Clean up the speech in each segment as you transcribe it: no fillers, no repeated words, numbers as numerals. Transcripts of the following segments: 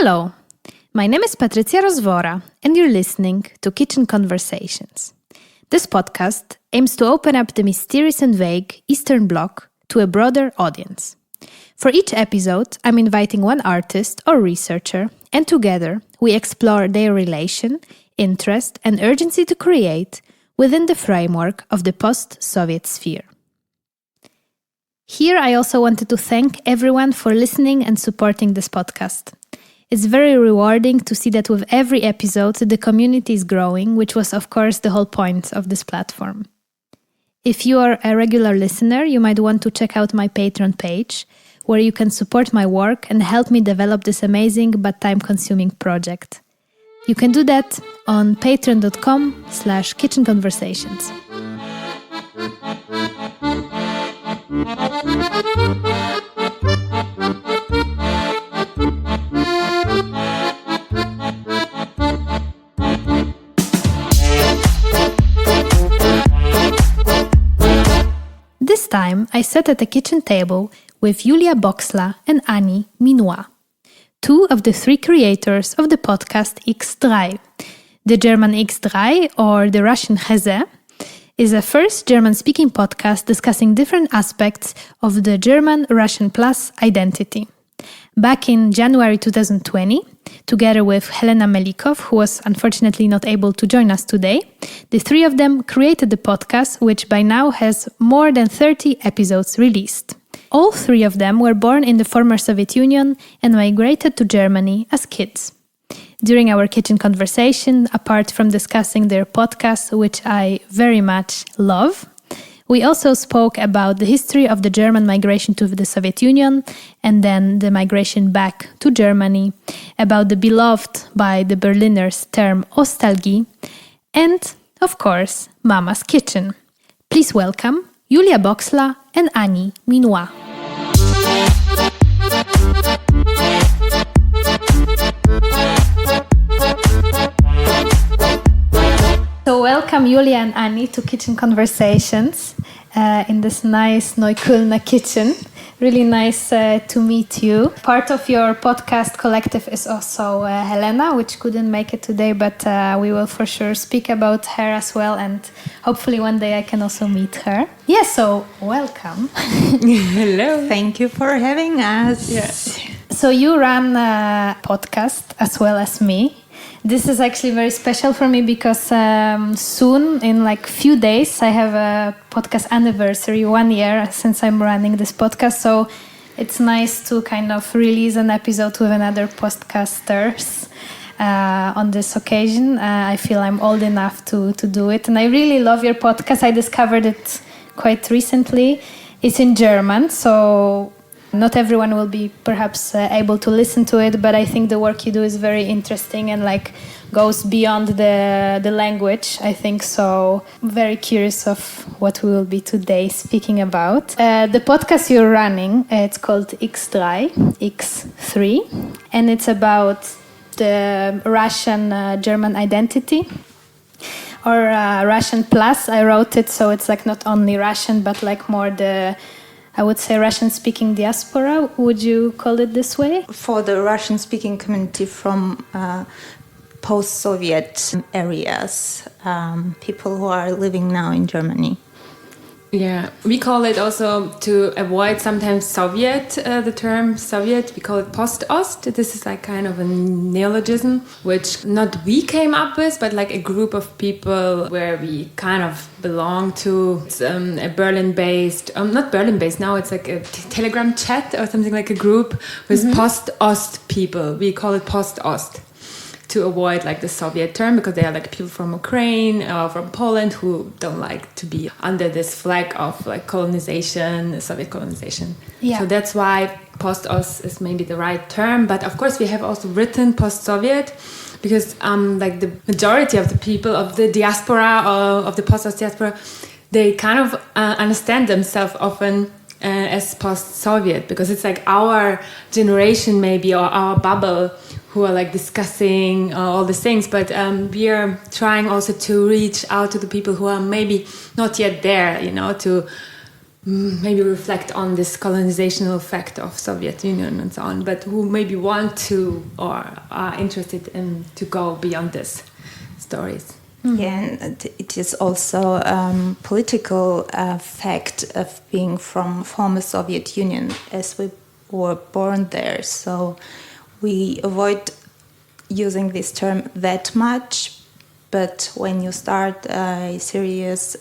Hello, my name is Patrycja Rozwora, and you're listening to Kitchen Conversations. This podcast aims to open up the mysterious and vague Eastern Bloc to a broader audience. For each episode, I'm inviting one artist or researcher, and together we explore their relation, interest, and urgency to create within the framework of the post-Soviet sphere. Here, I also wanted to thank everyone for listening and supporting this podcast. It's very rewarding to see that with every episode, the community is growing, which was, of course, the whole point of this platform. If you are a regular listener, you might want to check out my Patreon page, where you can support my work and help me develop this amazing but time-consuming project. You can do that on patreon.com/kitchenconversations. This time, I sat at a kitchen table with Boxler and Ani Menua, two of the three creators of the podcast X3. The German X3, or the Russian Heze, is a first German-speaking podcast discussing different aspects of the German-Russian plus identity. Back in January 2020, together with Helena Melikov, who was unfortunately not able to join us today, the three of them created the podcast, which by now has more than 30 episodes released. All three of them were born in the former Soviet Union and migrated to Germany as kids. During our kitchen conversation, apart from discussing their podcast, which I very much love, we also spoke about the history of the German migration to the Soviet Union and then the migration back to Germany, about the beloved by the Berliners term Ostalgie, and, of course, Mama's Kitchen. Please welcome Julia Boxler and Ani Menua. So welcome Julia and Ani to Kitchen Conversations in this nice Neuköllner kitchen. Really nice to meet you. Part of your podcast Kollektiv is also Helena, which couldn't make it today, but we will for sure speak about her as well, and hopefully one day I can also meet her. Yeah, so welcome. Hello. Thank you for having us. Yes. So you run a podcast as well as me. This is actually very special for me because soon, in like few days, I have a podcast anniversary, 1 year since I'm running this podcast. So it's nice to kind of release an episode with another podcasters on this occasion. I feel I'm old enough to do it. And I really love your podcast. I discovered it quite recently. It's in German, so not everyone will be perhaps able to listen to it, but I think the work you do is very interesting and like goes beyond the language, I think. So very curious of what we will be today speaking about. The podcast you're running, it's called X3, and it's about the Russian-German identity. Or Russian plus, I wrote it, so it's like not only Russian, but like more I would say Russian-speaking diaspora. Would you call it this way? For the Russian-speaking community from post-Soviet areas, people who are living now in Germany. Yeah, we call it also, to avoid sometimes Soviet, the term Soviet, we call it PostOst. This is like kind of a neologism, which not we came up with, but like a group of people where we kind of belong to. It's a Berlin-based, not Berlin-based, now it's like a Telegram chat or something, like a group with PostOst people. We call it PostOst, to avoid like the Soviet term, because they are like people from Ukraine or from Poland who don't like to be under this flag of like colonization, Soviet colonization. Yeah. So that's why post-Ost is maybe the right term. But of course we have also written post-Soviet because like the majority of the people of the diaspora or of the post-Ost diaspora, they kind of understand themselves often as post-Soviet, because it's like our generation maybe, or our bubble, who are like discussing all these things. But we are trying also to reach out to the people who are maybe not yet there, you know, to maybe reflect on this colonizational effect of Soviet Union and so on, but who maybe want to or are interested in to go beyond this stories. Yeah, and it is also political fact of being from former Soviet Union, as we were born there. So we avoid using this term that much, but when you start a serious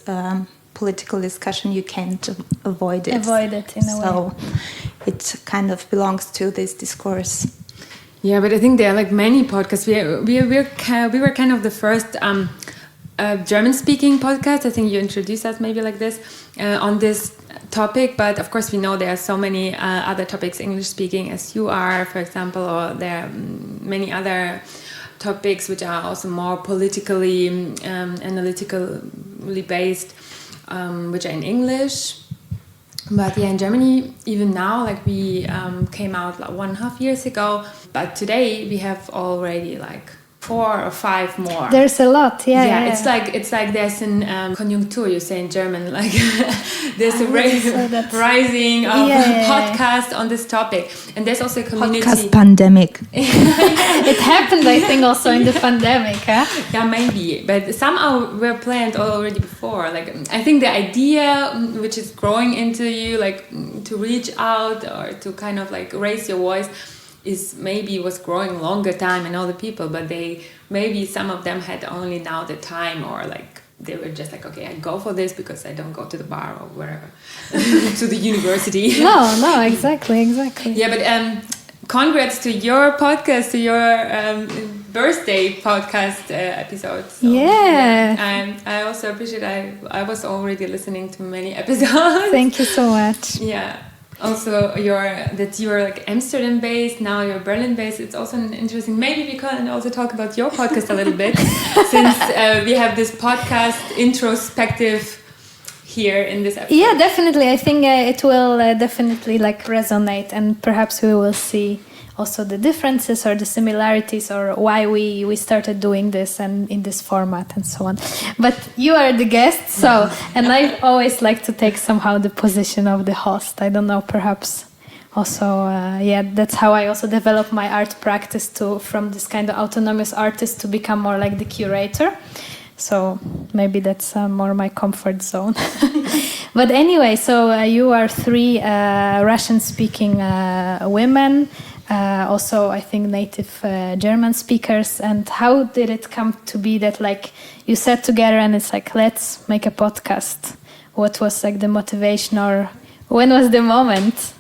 political discussion, you can't avoid it. Avoid it in a way. So it kind of belongs to this discourse. Yeah, but I think there are like many podcasts. We were kind of the first German-speaking podcast. I think you introduced us maybe like this on this topic. But of course, we know there are so many other topics, English-speaking as you are, for example, or there are many other topics which are also more politically, analytically based, which are in English. But yeah, in Germany, even now, like we came out like 1.5 years ago. But today we have already like 4 or 5 more. There's a lot, yeah. It's like there's an Konjunktur, you say in German, like there's a rising of podcasts on this topic, and there's also a community. Podcast pandemic. It happened, I think, also in the pandemic, huh? Yeah, maybe, but somehow were planned already before. Like I think the idea, which is growing into you, like to reach out or to kind of like raise your voice, was growing longer time in all the people, but maybe some of them had only now the time, or like they were just like, okay, I go for this because I don't go to the bar or wherever to the university. No, exactly. Yeah, but congrats to your podcast, to your birthday podcast episode. So, yeah. And I also appreciate I was already listening to many episodes. Thank you so much. Yeah. Also, that you are like Amsterdam based, now you're Berlin based. It's also an interesting. Maybe we can also talk about your podcast a little bit, since we have this podcast introspective here in this episode. Yeah, definitely. I think it will definitely like resonate, and perhaps we will see also the differences or the similarities, or why we started doing this and in this format and so on. But you are the guest, so, and I always like to take somehow the position of the host. I don't know, perhaps also, that's how I also develop my art practice from this kind of autonomous artist to become more like the curator. So maybe that's more my comfort zone. But anyway, so you are 3 Russian-speaking women, also I think native German speakers. And how did it come to be that like you sat together and it's like, let's make a podcast? What was like the motivation, or when was the moment?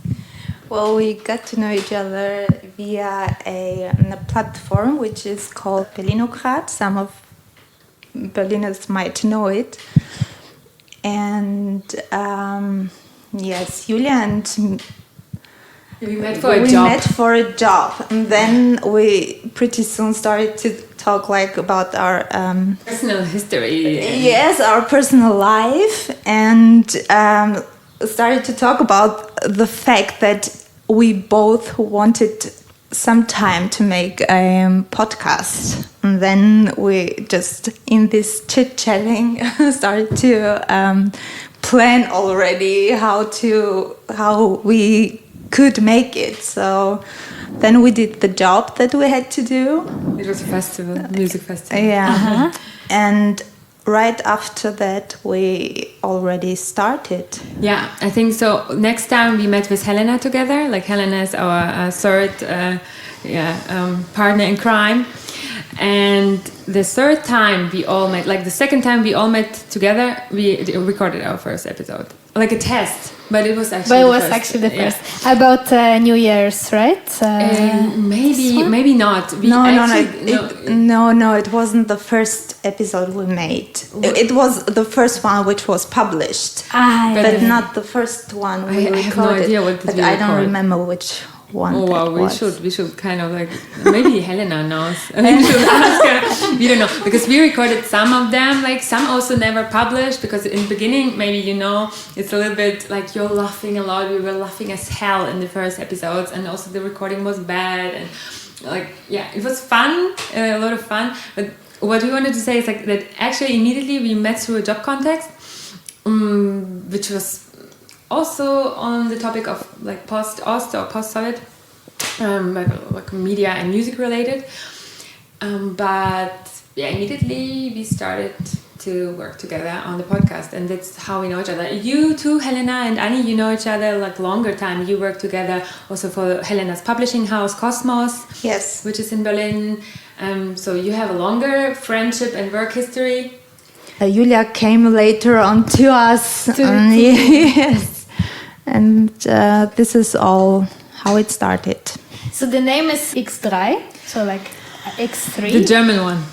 Well, we got to know each other via a platform which is called Berlinocrat. Some of Berliners might know it. And yes, Julia and we met for a job. And then we pretty soon started to talk like about our personal history. Yes, our personal life, and started to talk about the fact that we both wanted some time to make a podcast. And then we just, in this chit-chatting, started to plan already how we could make it. So then we did the job that we had to do. It was a festival, music festival. Yeah. Uh-huh. And right after that, we already started. Yeah, I think so. Next time we met with Helena together. Like Helena is our third partner in crime. And the third time we all met, like the second time we all met together, we recorded our first episode. Like a test, but it was actually the first. Yeah. About New Year's, right? Maybe not. No, it wasn't the first episode we made. It was the first one which was published, but not the first one we recorded. I have no idea what did we record. I don't remember which one. Oh wow, we should kind of like, maybe Helena knows. We should ask her. We don't know, because we recorded some of them, like some also never published, because in the beginning, maybe it's a little bit like you're laughing a lot. We were laughing as hell in the first episodes, and also the recording was bad, and like it was fun, a lot of fun. But what we wanted to say is like that actually immediately we met through a job context, which was also on the topic of like PostOst or post-Soviet, like media and music related. But yeah, immediately we started to work together on the podcast, and that's how we know each other. You too, Helena and Ani, you know each other like longer time. You work together also for Helena's publishing house, Cosmos, Yes. which is in Berlin. So you have a longer friendship and work history. Julia came later on to us. Yes. And this is all how it started. So the name is X3, so like X3. The German one.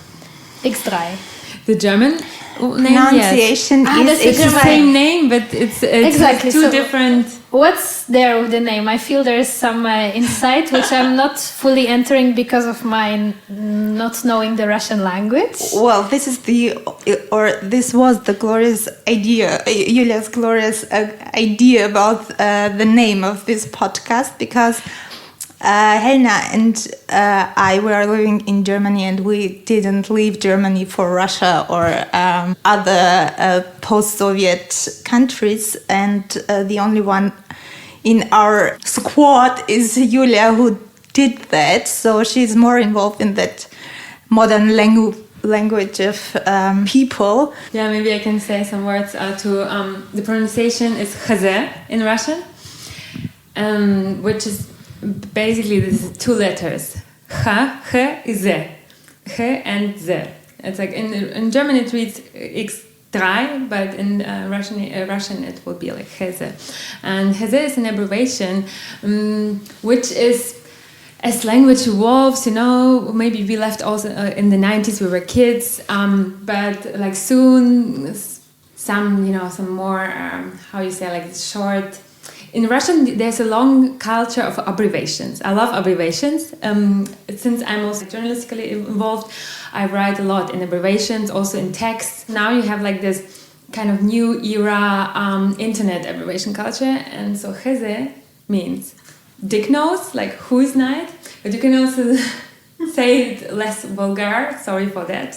X3. The German name, Pronunciation yes. It's the same name, but it's exactly two so different. What's there with the name? I feel there is some insight which I'm not fully entering because of my not knowing the Russian language. Well, this was the glorious idea, Julia's glorious idea about the name of this podcast, because Helena and I were living in Germany, and we didn't leave Germany for Russia or other post-Soviet countries, and the only one in our squad is Julia, who did that. So she's more involved in that modern language of people. Yeah, maybe I can say some words to the pronunciation is khaze in Russian, which is basically this is two letters, h is z, h and z. It's like in German it reads X3, but in Russian it would be like heze. And heze is an abbreviation, which is, as language evolves, maybe we left also in the 90s, we were kids, but like soon some more how you say, like short. In Russian, there's a long culture of abbreviations. I love abbreviations. Since I'm also journalistically involved, I write a lot in abbreviations, also in text. Now you have like this kind of new era internet abbreviation culture. And so heze means dick nose, like who is night. But you can also say it less vulgar. Sorry for that.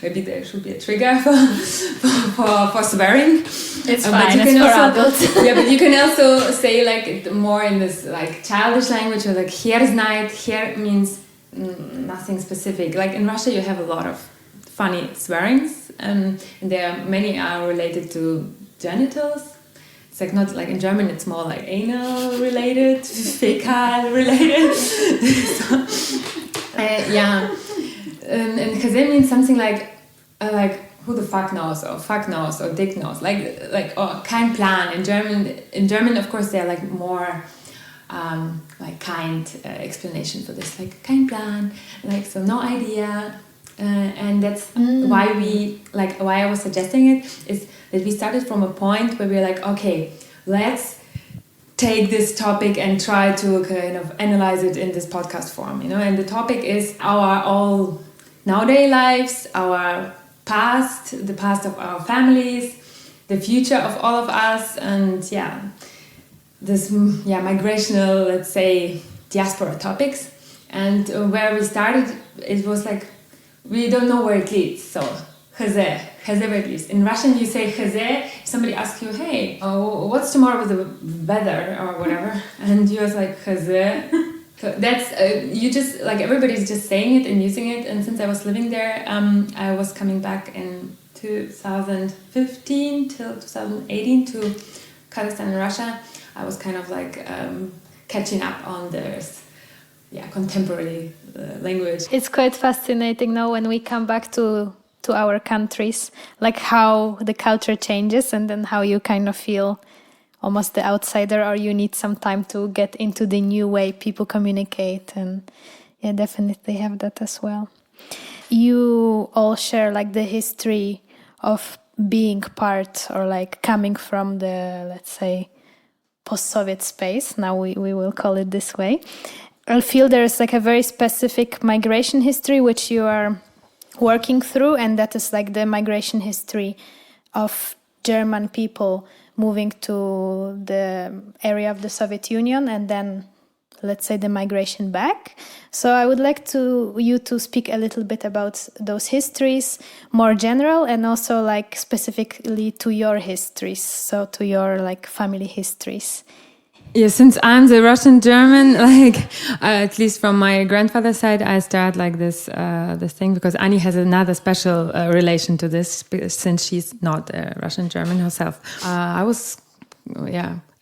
Maybe there should be a trigger for swearing. It's fine. It's for adults. Yeah, but you can also say like more in this like childish language, or like here is night. Here means nothing specific. Like in Russia, you have a lot of funny swearings, and many are related to genitals. It's like not like in German, it's more like anal related, fecal related. And khaze means something like who the fuck knows, or fuck knows, or dick knows, like or kein Plan. In German, of course, they're like more like kind explanation for this, like kein Plan, like so no idea. And that's why why I was suggesting it is that we started from a point where we were like, okay, let's take this topic and try to kind of analyze it in this podcast form, and the topic is our all nowadays lives, our past, the past of our families, the future of all of us, and this migrational, let's say, diaspora topics. And where we started, it was like, we don't know where it leads, so khaze where it leads. In Russian you say khaze, if somebody asks you, hey, what's tomorrow with the weather or whatever, and you're like khaze. So that's you just like everybody's just saying it and using it. And since I was living there, I was coming back in 2015 till 2018 to Kazakhstan and Russia. I was kind of like catching up on this contemporary language. It's quite fascinating now when we come back to our countries, like how the culture changes, and then how you kind of feel almost the outsider, or you need some time to get into the new way people communicate. And definitely have that as well. You all share like the history of being part, or like coming from the, let's say, post-Soviet space. Now we will call it this way. I feel there's like a very specific migration history which you are working through, and that is like the migration history of German people moving to the area of the Soviet Union and then let's say, the migration back. So I would like you to speak a little bit about those histories, more general, and also like specifically to your histories, so to your like family histories. Yeah, since I'm the Russian German, like at least from my grandfather's side, I start like this thing because Ani has another special relation to this since she's not a Russian German herself. I was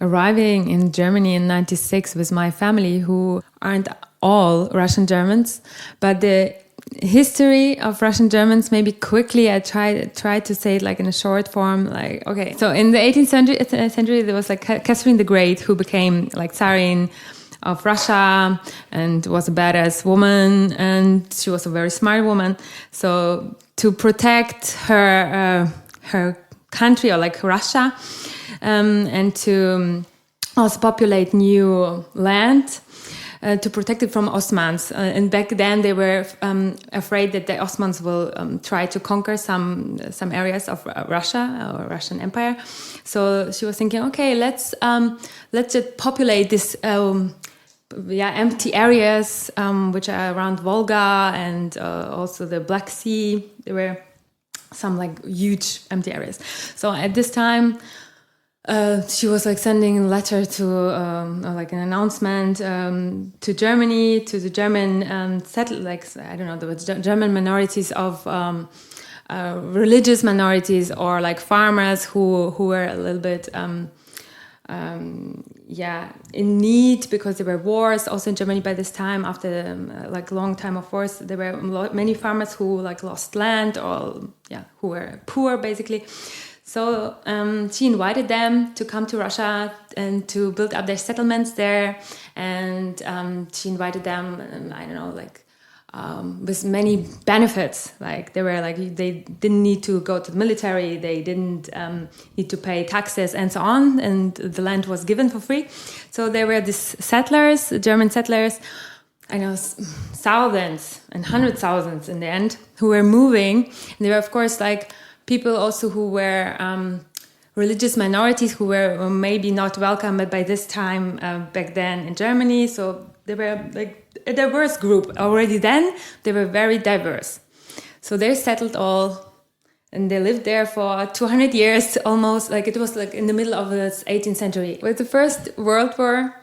arriving in Germany in '96 with my family, who aren't all Russian Germans, but the history of Russian Germans, maybe quickly I try to say it like in a short form, like, okay, so in the 18th century there was like Catherine the Great, who became like Tsarine of Russia and was a badass woman, and she was a very smart woman. So to protect her country, or like Russia, and to also populate new land, to protect it from Ottomans. And back then they were afraid that the Ottomans will try to conquer some areas of Russia or Russian Empire. So she was thinking, okay, let's just populate this empty areas which are around Volga and also the Black Sea. There were some like huge empty areas. So at this time, she was like sending a letter to like an announcement to Germany, to the German the German minorities of religious minorities, or like farmers who were a little bit in need because there were wars also in Germany by this time. After like a long time of wars, there were many farmers who like lost land, or who were poor basically. So she invited them to come to Russia and to build up their settlements there. And she invited them, with many benefits. Like they didn't need to go to the military, they didn't need to pay taxes and so on. And the land was given for free. So there were these settlers, German settlers, thousands and 100,000 in the end, who were moving. And they were, of course, like people also who were religious minorities, who were maybe not welcome by this time back then in Germany. So they were like a diverse group already then. They were very diverse. So they settled all, and they lived there for 200 years almost. Like it was like in the middle of the 18th century. With the First World War,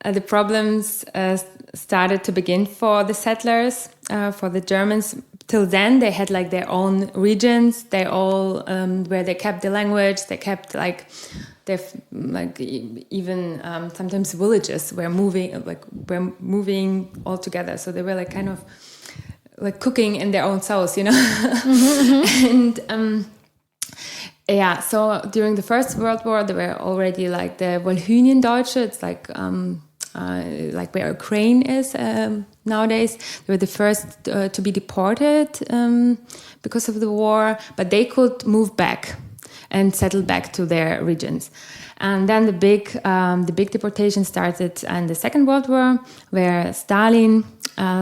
the problems started to begin for the settlers, for the Germans. Till then, they had like their own regions. They all where they kept the language. They kept like their even sometimes villages were moving all together. So they were like kind of like cooking in their own sauce, you know. And so during the First World War, there were already like the Volhyniendeutsche. It's like where Ukraine is nowadays. They were the first to be deported because of the war, but they could move back and settle back to their regions. And then the big deportation started in the Second World War, where Stalin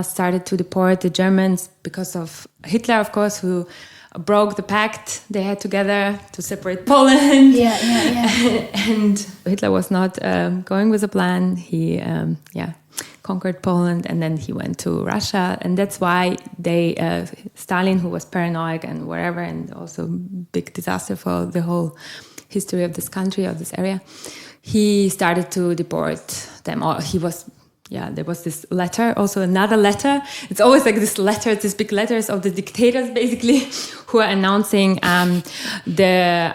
started to deport the Germans because of Hitler, of course, who broke the pact they had together to separate Poland. Yeah. And Hitler was not going with a plan. He conquered Poland, and then he went to Russia. And that's why Stalin, who was paranoid and whatever, and also big disaster for the whole history of this country, of this area, he started to deport them. Or there was this letter, also another letter. It's always like this letter, these big letters of the dictators, basically, who are announcing the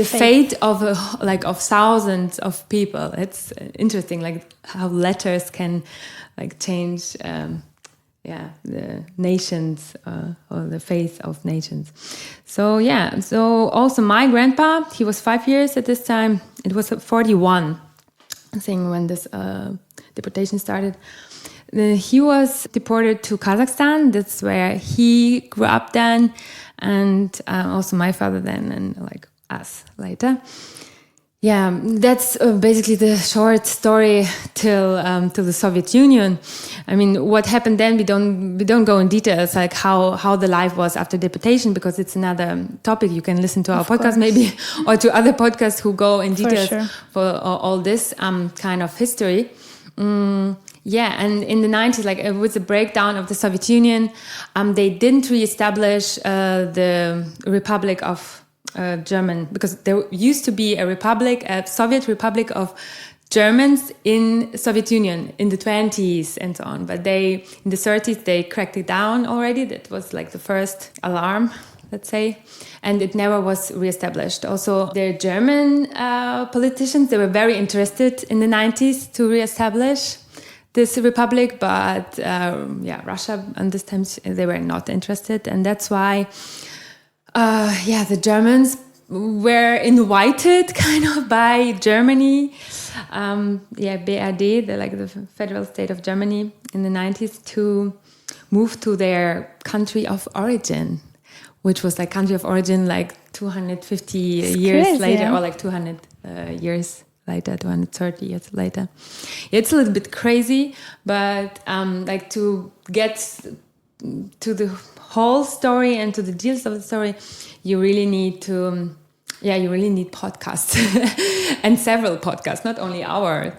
fate of thousands of people. It's interesting, like how letters can like change, the nations or the fate of nations. So also my grandpa, he was 5 years at this time. It was 41. Thing when this deportation started. He was deported to Kazakhstan. That's where he grew up then, and also my father then, and like us later. Yeah, that's basically the short story till the Soviet Union. I mean, what happened then? We don't go in details like how the life was after deportation, because it's another topic. You can listen to our podcast maybe, or to other podcasts who go in details for all this kind of history. Yeah, and in the 90s, like with the breakdown of the Soviet Union, they didn't reestablish the Republic of German, because there used to be a Soviet Republic of Germans in Soviet Union in the 20s and so on. But in the 30s, they cracked it down already. That was like the first alarm, let's say. And it never was reestablished. Also, the German politicians, they were very interested in the 90s to reestablish this republic, but Russia, and this time they were not interested. And that's why the Germans were invited kind of by Germany, BRD, the federal state of Germany in the 90s, to move to their country of origin, which was like country of origin like 250 years later, or like 200 years later, 230 years later. It's a little bit crazy, but like to get to the whole story and to the details of the story, you really need podcasts and several podcasts, not only ours,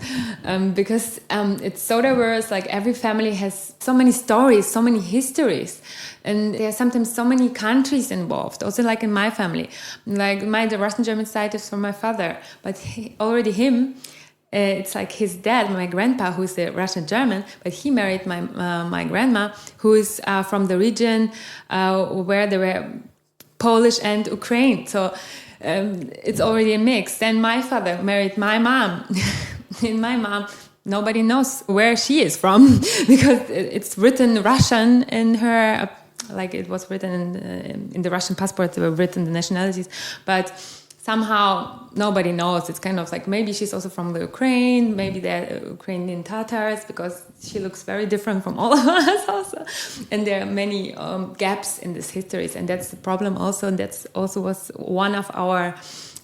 because it's so diverse. Like every family has so many stories, so many histories, and there are sometimes so many countries involved. Also, like in my family, like the Russian-German side is from my father, but it's like his dad, my grandpa, who's a Russian-German, but he married my grandma, who is from the region where there were Polish and Ukraine. So it's already a mix. Then my father married my mom. And my mom, nobody knows where she is from because it's written Russian in her, like it was written in the Russian passport, they were written the nationalities, but somehow nobody knows. It's kind of like maybe she's also from the Ukraine, maybe they're Ukrainian Tatars, because she looks very different from all of us also. And there are many gaps in these histories, and that's the problem also. And that's also was one of our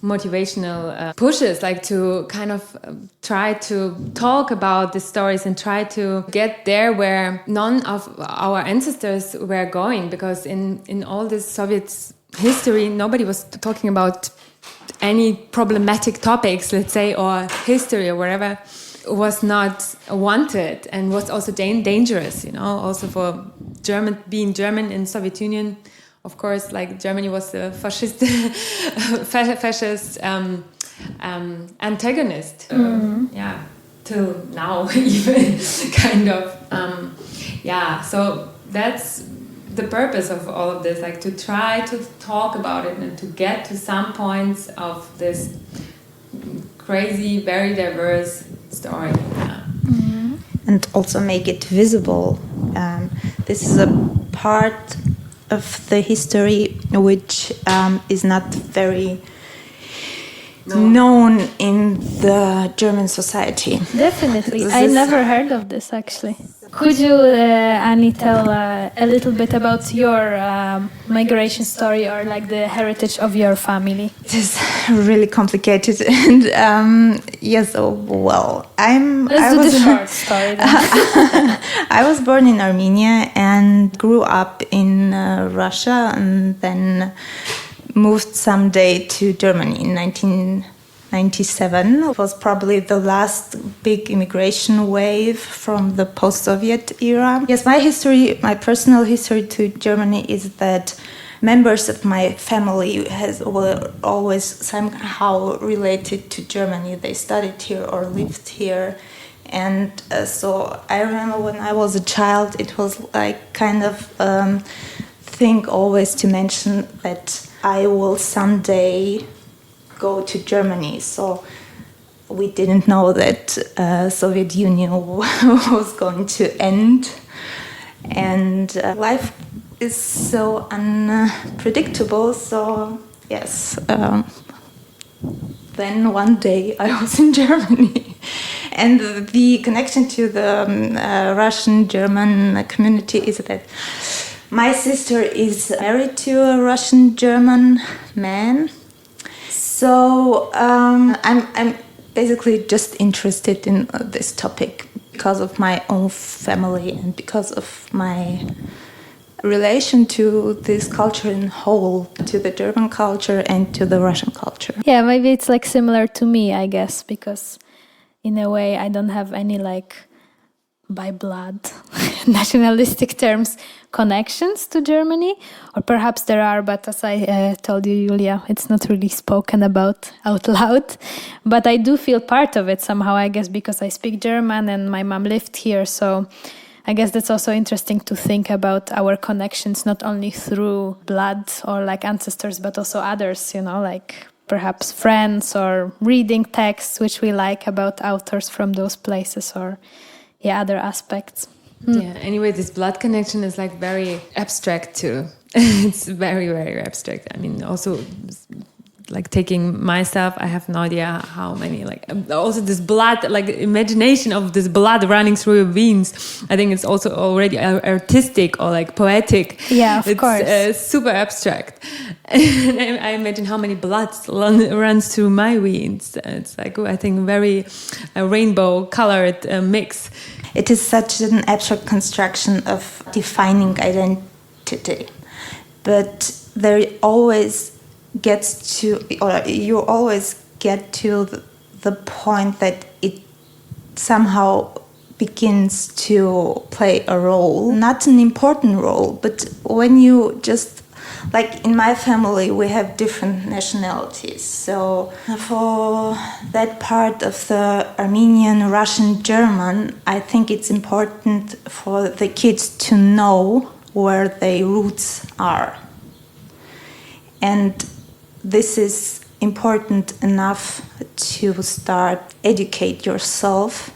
motivational pushes, like to kind of try to talk about the stories and try to get there where none of our ancestors were going, because in all this Soviet history, nobody was talking about any problematic topics, let's say, or history or whatever, was not wanted and was also dangerous, also for being German in Soviet Union. Of course, like Germany was a fascist antagonist. Till now even, kind of. So that's the purpose of all of this, like to try to talk about it and to get to some points of this crazy, very diverse story. Yeah. Mm-hmm. And also make it visible. This is a part of the history which is not very known in the German society. Definitely. I never heard of this, actually. Could you, Ani, tell a little bit about your migration story, or like the heritage of your family? It is really complicated, and Let's do the short story then. I was born in Armenia and grew up in Russia, and then moved someday to Germany in 1997. It was probably the last big immigration wave from the post-Soviet era. Yes, my personal history to Germany is that members of my family were always somehow related to Germany. They studied here or lived here. And so I remember when I was a child, it was like kind of thing always to mention that I will someday go to Germany. So we didn't know that Soviet Union was going to end, and life is so unpredictable. So yes, then one day I was in Germany, and the connection to the Russian-German community is that my sister is married to a Russian-German man. So I'm basically just interested in this topic because of my own family and because of my relation to this culture in whole, to the German culture and to the Russian culture. Yeah, maybe it's like similar to me, I guess, because in a way I don't have any like by blood nationalistic terms connections to Germany, or perhaps there are, but as I told you, Julia, it's not really spoken about out loud, but I do feel part of it somehow, I guess, because I speak German and my mom lived here, so I guess that's also interesting to think about our connections, not only through blood or like ancestors, but also others, you know, like perhaps friends or reading texts which we like about authors from those places, or other aspects. Yeah, anyway, this blood connection is like very abstract too. It's very, very abstract. I mean, also like taking myself, I have no idea how many, like also this blood, like imagination of this blood running through your veins. I think it's also already artistic or like poetic. Yeah, of course. It's super abstract. I imagine how many blood runs through my veins. It's like, I think, very rainbow colored mix. It is such an abstract construction of defining identity, but there always gets to, or you always get to the point that it somehow begins to play a role, not an important role, but when you just, like in my family, we have different nationalities. So for that part of the Armenian, Russian, German, I think it's important for the kids to know where their roots are. And this is important enough to start educate yourself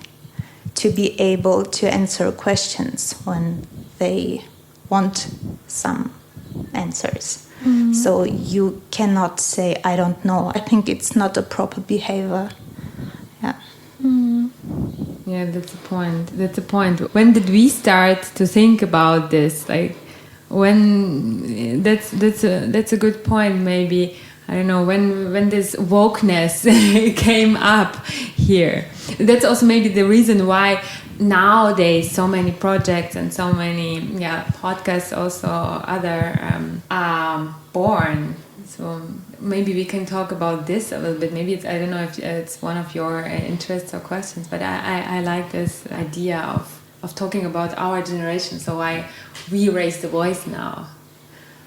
to be able to answer questions when they want some answers. Mm-hmm. So you cannot say, I don't know. I think it's not a proper behavior. Yeah. Mm-hmm. Yeah, that's the point. That's the point. When did we start to think about this? Like, when that's a good point. Maybe, I don't know, when this wokeness came up here. That's also maybe the reason why nowadays so many projects and so many podcasts also other are born. So maybe we can talk about this a little bit. Maybe it's, I don't know if it's one of your interests or questions, but I like this idea of talking about our generation. So why we raise the voice now.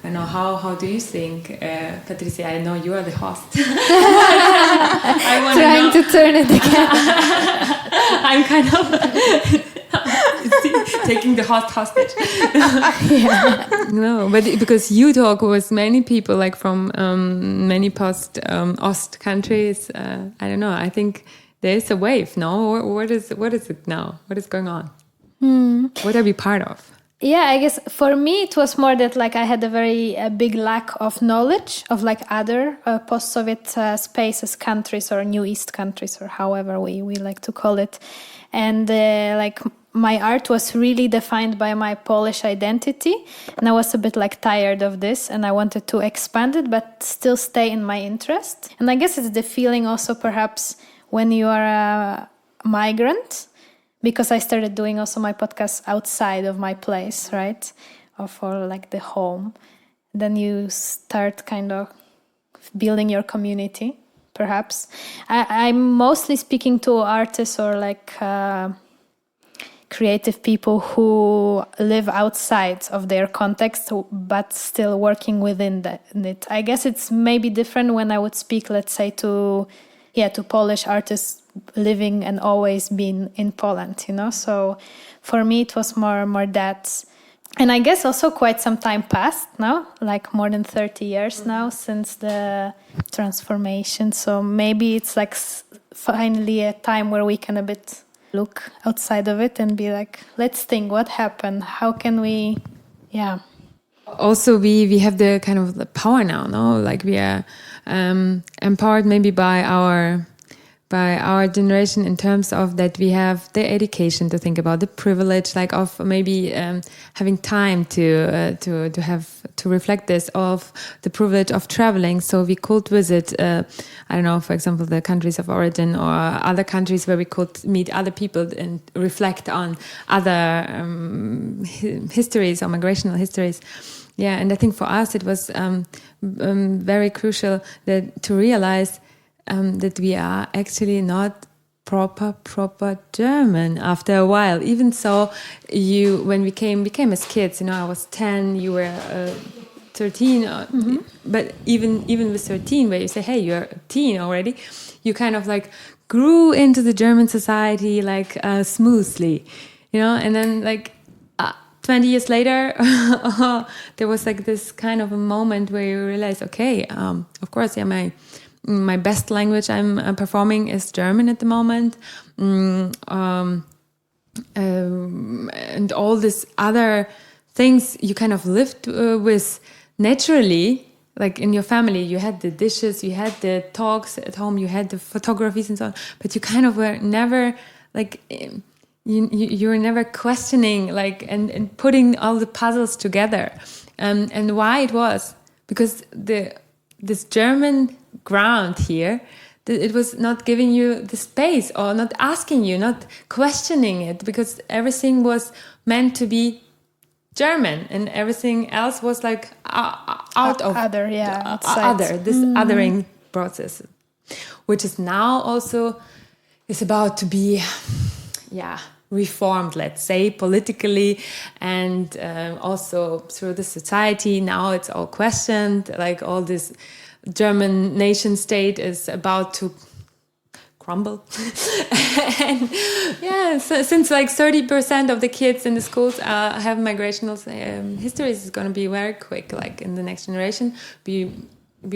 I know, how do you think, Patrycja? I know you are the host. I trying to turn it again. I'm kind of taking the host hostage. No, but because you talk with many people, like from many post-Ost countries, I don't know. I think there is a wave. No, what is it now? What is going on? What are we part of? Yeah, I guess for me it was more that like I had a very big lack of knowledge of like other post-Soviet spaces, countries, or New East countries, or however we like to call it. And like my art was really defined by my Polish identity, and I was a bit like tired of this, and I wanted to expand it but still stay in my interest. And I guess it's the feeling also perhaps when you are a migrant, because I started doing also my podcast outside of my place, right? Or for like the home. Then you start kind of building your community, perhaps. I'm mostly speaking to artists or like creative people who live outside of their context, but still working within it. I guess it's maybe different when I would speak, let's say, to Polish artists living and always been in Poland, you know. So for me it was more that. And I guess also quite some time passed now, like more than 30 years now since the transformation. So maybe it's like finally a time where we can a bit look outside of it and be like, let's think what happened, how can we Also we have the kind of the power now, no? Like we are empowered maybe by our by our generation in terms of that we have the education to think about, the privilege, like of maybe having time to reflect this, of the privilege of traveling, so we could visit I don't know, for example, the countries of origin or other countries where we could meet other people and reflect on other histories or migrational histories. Yeah, and I think for us it was very crucial to realize that we are actually not proper German after a while. Even so, when we became as kids, I was 10, you were 13, but even with 13, where you say, hey, you're a teen already, you kind of like grew into the German society like smoothly, and then like 20 years later, there was like this kind of a moment where you realize, okay, of course, yeah, my best language I'm performing is German at the moment, and all these other things you kind of lived with naturally. Like in your family, you had the dishes, you had the talks at home, you had the photographies and so on, but you kind of were never like you were never questioning like and putting all the puzzles together, and why it was because this German ground here, it was not giving you the space or not asking you, not questioning it, because everything was meant to be German and everything else was like out of other, this othering process, which is now also is about to be reformed, let's say, politically, and also through the society. Now it's all questioned, like all this German nation state is about to crumble. And so since like 30% of the kids in the schools have migrational histories, it's going to be very quick, like in the next generation. We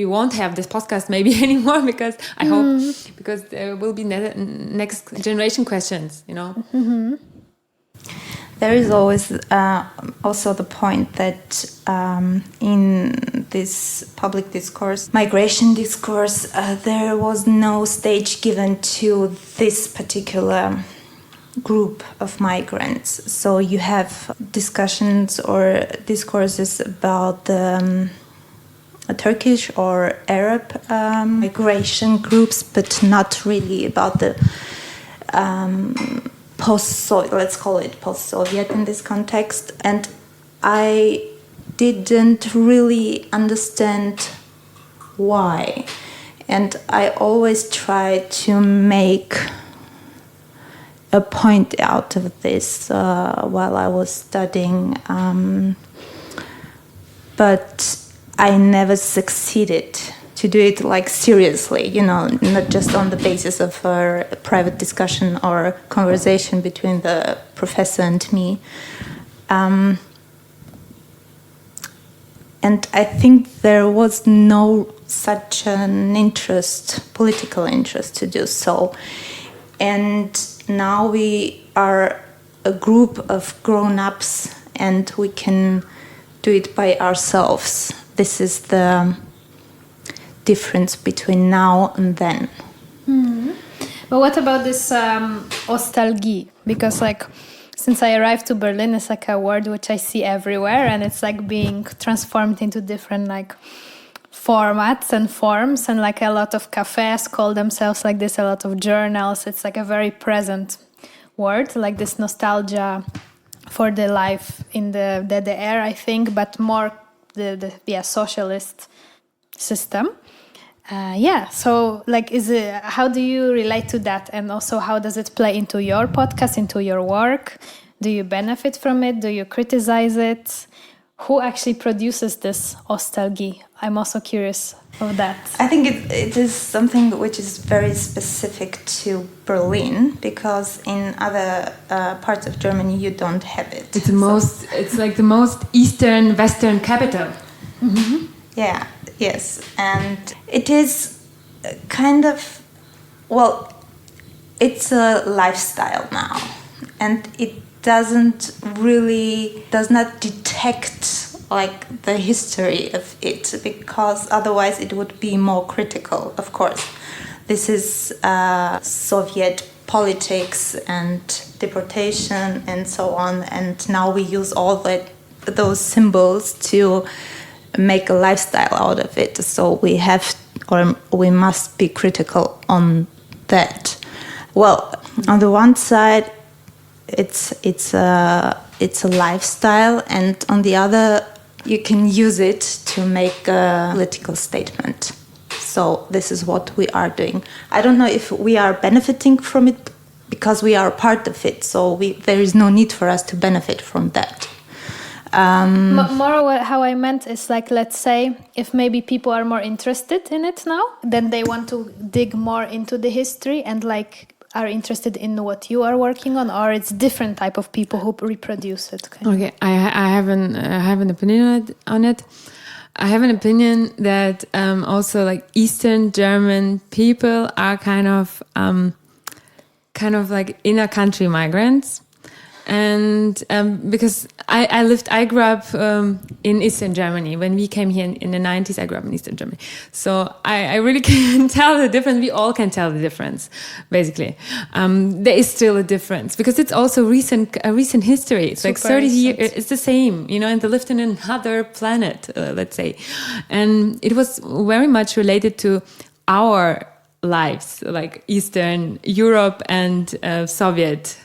won't have this podcast maybe anymore, because I hope, because there will be next generation questions, Mm-hmm. There is always also the point that in this public discourse, migration discourse, there was no stage given to this particular group of migrants. So you have discussions or discourses about the Turkish or Arab migration groups, but not really about the let's call it post-Soviet in this context. And I didn't really understand why. And I always try to make a point out of this while I was studying. But I never succeeded to do it like seriously, not just on the basis of a private discussion or conversation between the professor and me. And I think there was no such an interest, political interest, to do so. And now we are a group of grown-ups and we can do it by ourselves. This is the difference between now and then. Mm-hmm. But what about this Ostalgie? Because like since I arrived to Berlin, it's like a word which I see everywhere, and it's like being transformed into different like formats and forms, and like a lot of cafes call themselves like this, a lot of journals. It's like a very present word, like this nostalgia for the life in the DDR, I think, but more the socialist system. So like how do you relate to that, and also how does it play into your podcast, into your work? Do you benefit from it? Do you criticize it? Who actually produces this Ostalgie? I'm also curious of that. I think it is something which is very specific to Berlin, because in other parts of Germany you don't have it. It's like the most eastern western capital. Mm-hmm. Yeah. Yes, and it is kind of, it's a lifestyle now, and it does not detect like the history of it, because otherwise it would be more critical, of course. this is Soviet politics and deportation and so on, and now we use all those symbols to make a lifestyle out of it. So we must be critical on that. Well, on the one side, it's a lifestyle, and on the other, you can use it to make a political statement. So this is what we are doing. I don't know if we are benefiting from it because we are a part of it. So there is no need for us to benefit from that. More how I meant is like, let's say, if maybe people are more interested in it now, then they want to dig more into the history and like are interested in what you are working on, or it's different type of people who reproduce it. Okay, I have an opinion on it. I have an opinion that also like Eastern German people are kind of like inner country migrants. And because I grew up in Eastern Germany. When we came here in the 90s, I grew up in Eastern Germany. So I really can tell the difference. We all can tell the difference, basically. There is still a difference because it's also recent history. It's like 30 years. It's the same, and they lived in another planet, let's say. And it was very much related to our lives, like Eastern Europe and Soviet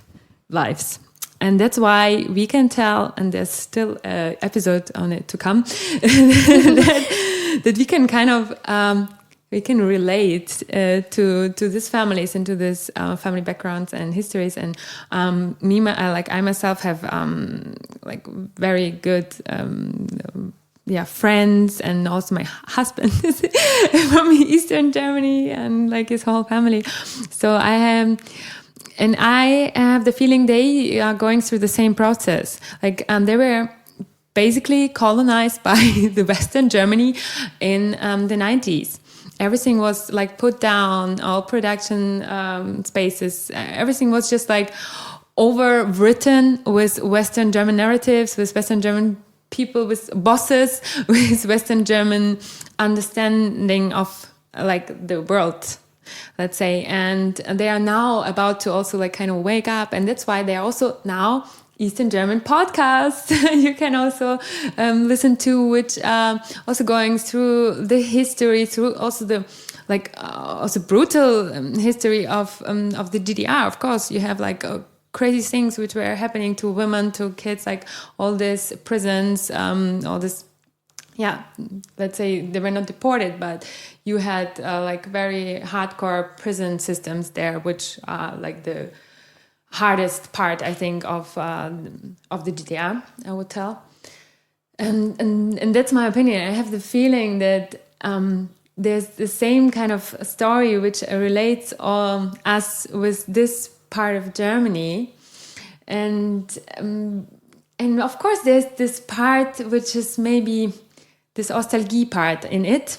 lives. And that's why we can tell, and there's still an episode on it to come, that we can kind of we can relate to these families and to these family backgrounds and histories. And I myself have like very good friends, and also my husband is from Eastern Germany and like his whole family. So And I have the feeling they are going through the same process. Like they were basically colonized by the Western Germany in the 90s. Everything was like put down, all production spaces. Everything was just like overwritten with Western German narratives, with Western German people, with bosses, with Western German understanding of like the world, let's say. And they are now about to also like kind of wake up, and that's why they are also now Eastern German podcasts you can also listen to, which also going through the history, through also the like also brutal history of the DDR. Of course, you have like crazy things which were happening to women, to kids, like all these prisons, all this. Yeah, let's say they were not deported, but you had like very hardcore prison systems there, which are like the hardest part, I think, of the DDR, I would tell. And that's my opinion. I have the feeling that there's the same kind of story which relates us with this part of Germany, and of course there's this part which is maybe this Ostalgie part in it,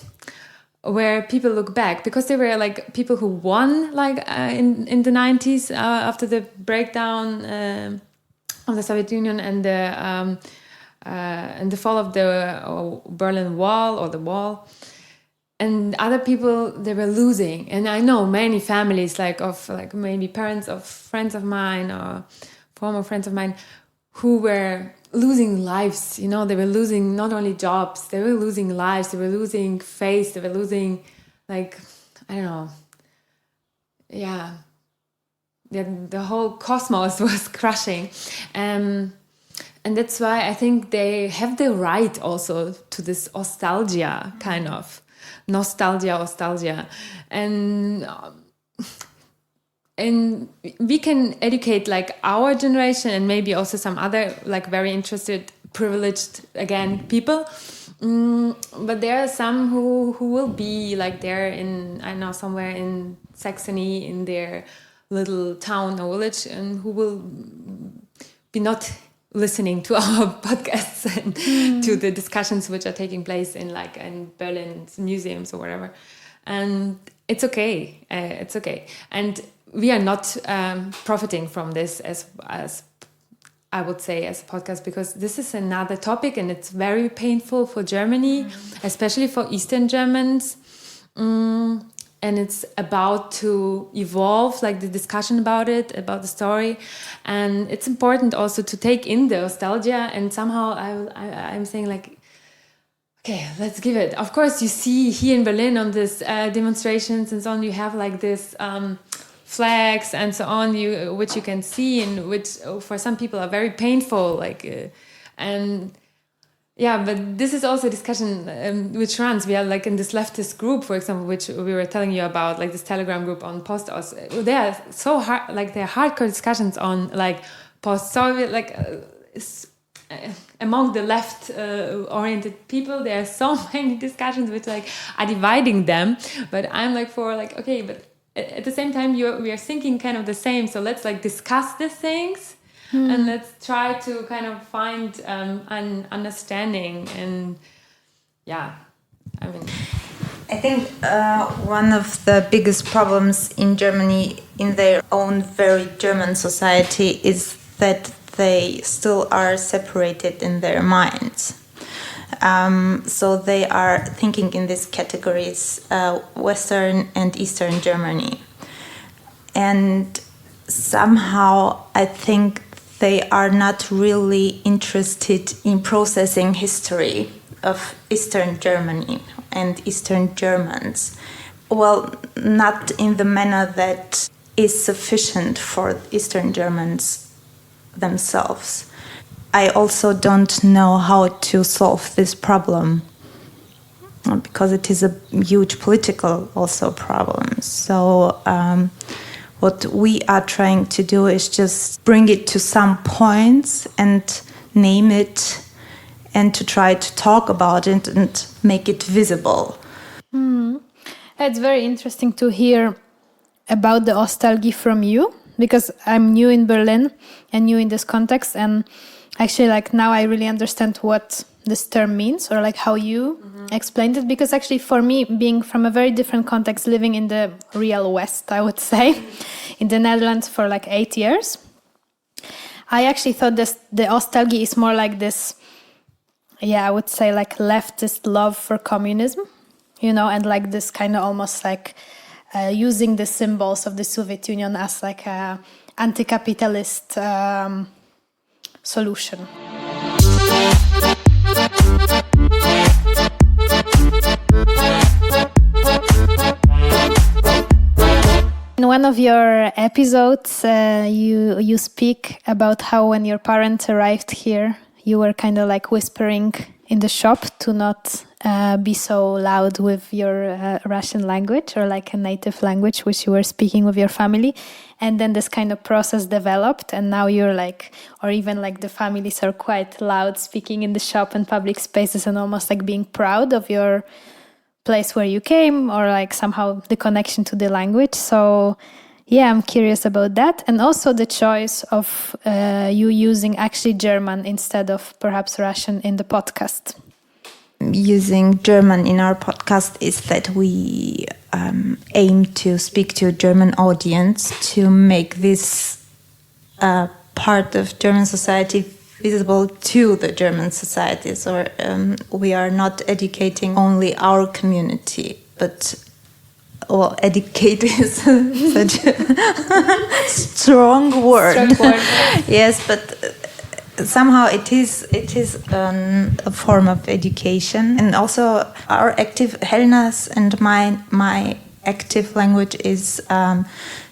where people look back, because there were like people who won like in the 90s after the breakdown of the Soviet Union and the fall of the Berlin Wall, or the wall. And other people, they were losing. And I know many families of maybe parents of friends of mine or former friends of mine who were losing lives. They were losing not only jobs, they were losing lives, they were losing faith, they were losing, like, I don't know. Yeah. The whole cosmos was crashing. And that's why I think they have the right also to this nostalgia, kind of. Nostalgia. And we can educate like our generation, and maybe also some other like very interested, privileged, again, people. But there are some who will be like there in, I don't know, somewhere in Saxony, in their little town or village, and who will be not listening to our podcasts and to the discussions which are taking place in Berlin's museums or whatever. And it's okay. It's okay. And we are not profiting from this as I would say as a podcast, because this is another topic and it's very painful for Germany, especially for Eastern Germans. and it's about to evolve, like the discussion about it, about the story. And it's important also to take in the nostalgia, and somehow I'm saying like, okay, let's give it. Of course, you see here in Berlin on this demonstrations and so on, you have like this flags and so on, which you can see, and which for some people are very painful, like and yeah, but this is also a discussion which runs. We are like in this leftist group, for example, which we were telling you about, like this Telegram group on PostOst. They are so hard, like they're hardcore discussions on like post-Soviet, like among the left-oriented people. There are so many discussions which like are dividing them. But I'm like for like, okay, but at the same time, we are thinking kind of the same. So let's like discuss these things. And let's try to kind of find an understanding. And yeah, I mean, I think one of the biggest problems in Germany, in their own very German society, is that they still are separated in their minds. So they are thinking in these categories, Western and Eastern Germany. And somehow I think they are not really interested in processing history of Eastern Germany and Eastern Germans. Well, not in the manner that is sufficient for Eastern Germans themselves. I also don't know how to solve this problem, because it is a huge political also problem. So what we are trying to do is just bring it to some points and name it, and to try to talk about it and make it visible. It's very interesting to hear about the Ostalgie from you, because I'm new in Berlin and new in this context, and actually like now I really understand what this term means, or like how you explained it, because actually for me, being from a very different context, living in the real West, I would say, in the Netherlands for like 8 years, I actually thought the Ostalgie is more like this, I would say like leftist love for communism, and like this kind of almost like using the symbols of the Soviet Union as like a anti-capitalist solution. In one of your episodes, you speak about how when your parents arrived here, you were kind of like whispering in the shop to not be so loud with your Russian language, or like a native language which you were speaking with your family. And then this kind of process developed, and now you're like, or even like the families are quite loud speaking in the shop and public spaces, and almost like being proud of your place where you came, or like somehow the connection to the language. So yeah, I'm curious about that. And also the choice of you using actually German instead of perhaps Russian in the podcast. Using German in our podcast is that we aim to speak to a German audience, to make this part of German society visible to the German society. So we are not educating only our community, but educate is such a strong word. Yes, but somehow it is a form of education. And also our active, Helena's and my active language is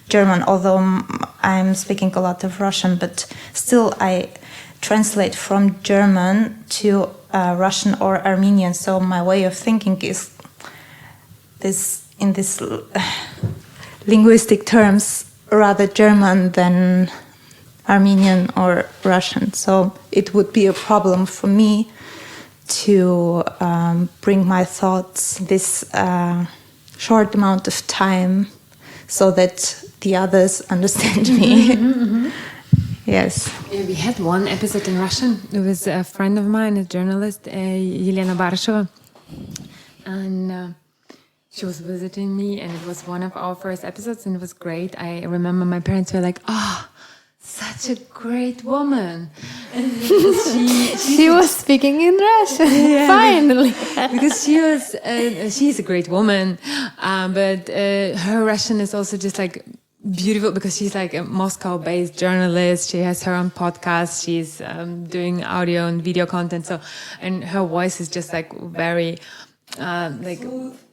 German, although I'm speaking a lot of Russian, but still I translate from German to Russian or Armenian. So my way of thinking is in this linguistic terms rather German than Armenian or Russian. So it would be a problem for me to bring my thoughts this short amount of time so that the others understand me. Yes. Yeah, we had one episode in Russian. It was a friend of mine, a journalist, Yelena Barashova. And she was visiting me, and it was one of our first episodes, and it was great. I remember my parents were like, such a great woman. And she was speaking in Russian, finally. Because she's a great woman. But her Russian is also just like beautiful because she's like a Moscow-based journalist. She has her own podcast. She's doing audio and video content. So, and her voice is just like very, like,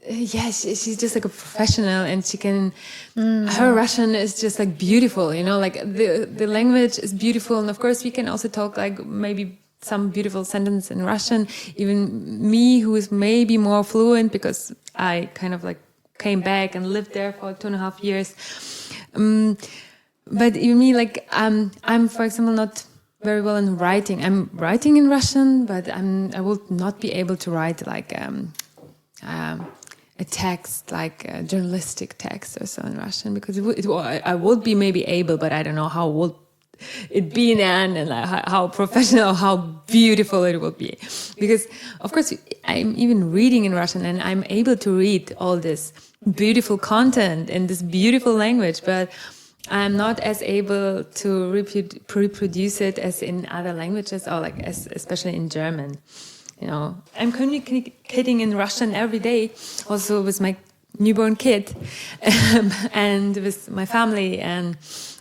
yeah, she's just like a professional, and she can. Her Russian is just like beautiful, you know. Like the language is beautiful, and of course we can also talk like maybe some beautiful sentence in Russian. Even me, who is maybe more fluent because I kind of like came back and lived there for 2.5 years. But you mean like I'm for example not very well in writing. I'm writing in Russian, but I will not be able to write like a text, like a journalistic text or so in Russian, because I would be maybe able, but I don't know how would it be in the end, and like how professional, how beautiful it will be. Because of course I'm even reading in Russian, and I'm able to read all this beautiful content in this beautiful language, but I'm not as able to reproduce it as in other languages, or like especially in German. You know, I'm communicating in Russian every day, also with my newborn kid, and with my family, and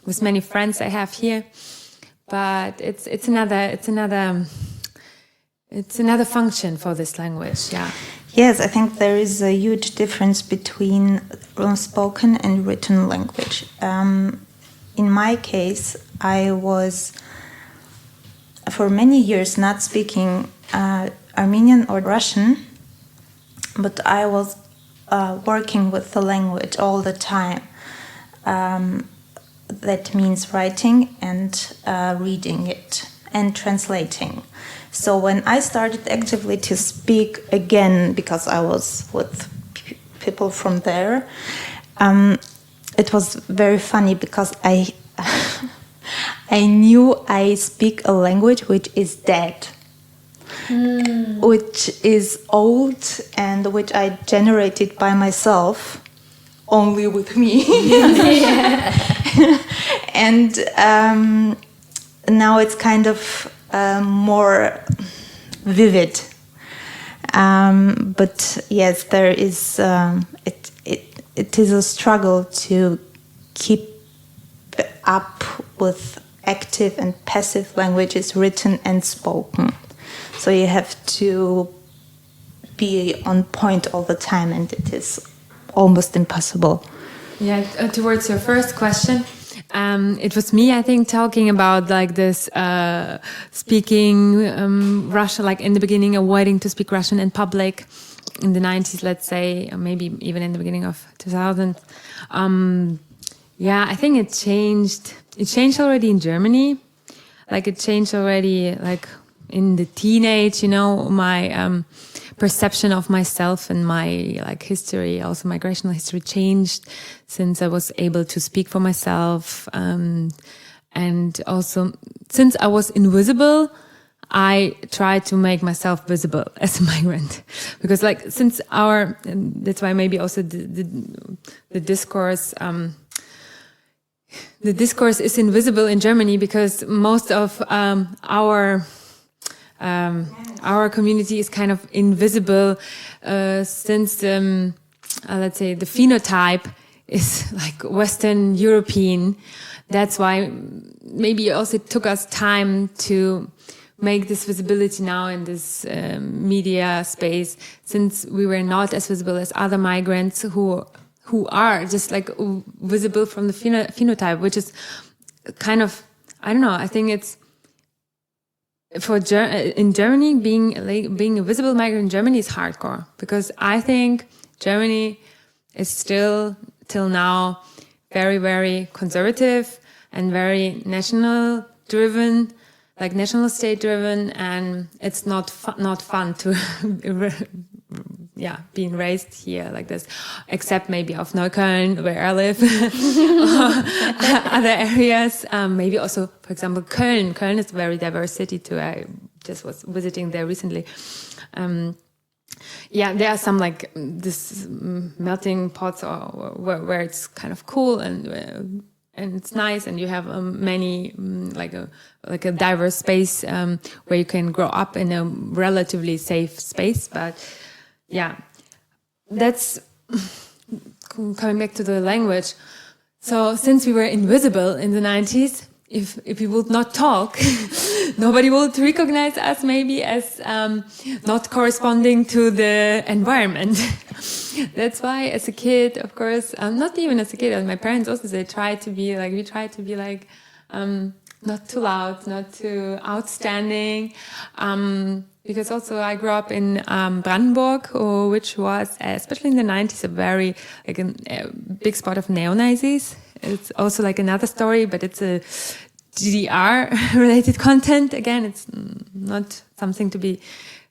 with many friends I have here. But it's another function for this language. Yeah. Yes, I think there is a huge difference between spoken and written language. In my case, I was for many years not speaking Armenian or Russian, but I was working with the language all the time. That means writing and reading it and translating. So when I started actively to speak again, because I was with people from there, it was very funny because I knew I speak a language which is dead, which is old, and which I generated by myself, only with me. And now it's kind of more vivid. But yes, there is it is a struggle to keep up with active and passive languages, written and spoken. So you have to be on point all the time, and it is almost impossible. Yeah, towards your first question, it was me, I think, talking about like this speaking Russian, like in the beginning, avoiding to speak Russian in public in the 90s, let's say, or maybe even in the beginning of 2000. Yeah, I think it changed. It changed already in Germany. Like it changed already, like in the teenage, you know, my perception of myself and my like history, also migrational history, changed since I was able to speak for myself. And also since I was invisible, I tried to make myself visible as a migrant, because like since that's why maybe also the discourse, the discourse is invisible in Germany, because most of our community is kind of invisible, since let's say the phenotype is like Western European. That's why maybe also it took us time to make this visibility now in this media space, since we were not as visible as other migrants who are just like visible from the phenotype, which is kind of, I don't know, I think it's in Germany, being a visible migrant in Germany is hardcore, because I think Germany is still till now very, very conservative and very national driven, like national state driven, and it's not fun to being raised here like this, except maybe of Neukölln, where I live, or other areas. Maybe also, for example, Köln. Köln is a very diverse city too. I just was visiting there recently. There are some like this melting pots, or where it's kind of cool and it's nice, and you have many like a diverse space where you can grow up in a relatively safe space. But yeah, that's coming back to the language. So since we were invisible in the 90s, if we would not talk, nobody would recognize us maybe as not corresponding to the environment. That's why as a kid, of course, not even as a kid, as my parents also say, we try to be like, not too loud, not too outstanding. Because also I grew up in Brandenburg, which was, especially in the 90s, a very a big spot of neo-Nazis. It's also like another story, but it's a GDR-related content. Again, it's not something